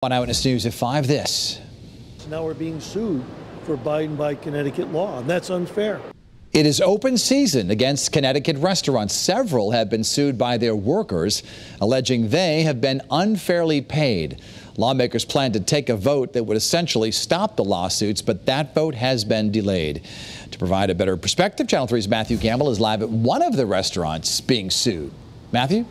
On Eyewitness News at 5, this. Now we're being sued for abiding by Connecticut law, and that's unfair. It is open season against Connecticut restaurants. Several have been sued by their workers, alleging they have been unfairly paid. Lawmakers plan to take a vote that would essentially stop the lawsuits, but that vote has been delayed. To provide a better perspective, Channel 3's Matthew Campbell is live at one of the restaurants being sued. Matthew?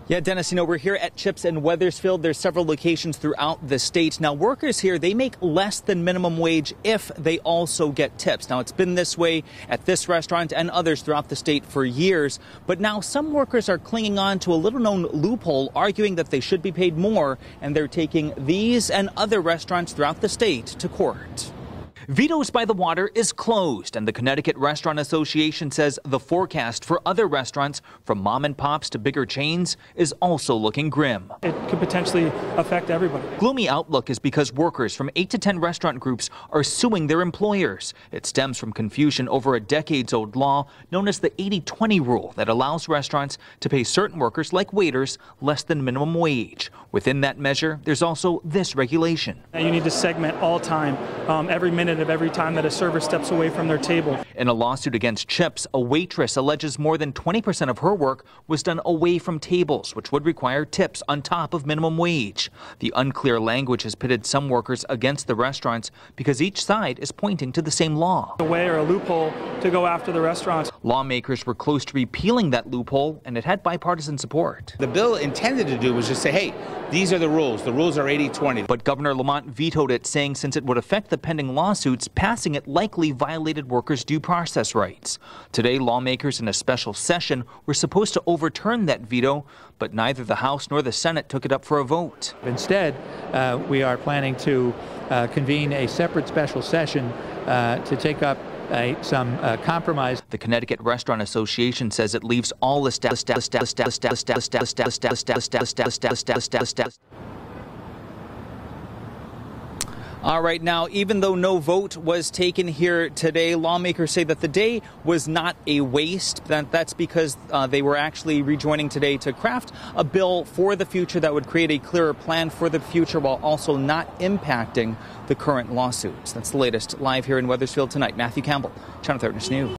Yeah, Dennis, we're here at Chips in Wethersfield. There's several locations throughout the state. Now, workers here, they make less than minimum wage if they also get tips. Now, it's been this way at this restaurant and others throughout the state for years. But now some workers are clinging on to a little-known loophole, arguing that they should be paid more, and they're taking these and other restaurants throughout the state to court. Vito's by the Water is closed, and the Connecticut Restaurant Association says the forecast for other restaurants, from mom and pops to bigger chains, is also looking grim. It could potentially affect everybody. Gloomy outlook is because workers from 8 to 10 restaurant groups are suing their employers. It stems from confusion over a decades-old law known as the 80-20 rule that allows restaurants to pay certain workers, like waiters, less than minimum wage. Within that measure, there's also this regulation. You need to segment all time, every minute of every time that a server steps away from their table. In a lawsuit against Chips, a waitress alleges more than 20% of her work was done away from tables, which would require tips on top of minimum wage. The unclear language has pitted some workers against the restaurants because each side is pointing to the same law. A way or a loophole to go after the restaurants. Lawmakers were close to repealing that loophole, and it had bipartisan support. The bill intended to do was just say, hey, these are the rules. The rules are 80-20. But Governor Lamont vetoed it, saying since it would affect the pending lawsuits, passing it likely violated workers' due process rights. Today, lawmakers in a special session were supposed to overturn that veto, but neither the House nor the Senate took it up for a vote. Instead, we are planning to convene a separate special session to take up some compromise. The Connecticut Restaurant Association says it leaves all the All right, now, even though no vote was taken here today, lawmakers say that the day was not a waste. That's because they were actually rejoining today to craft a bill for the future that would create a clearer plan for the future while also not impacting the current lawsuits. That's the latest live here in Wethersfield tonight. Matthew Campbell, Channel 3 News.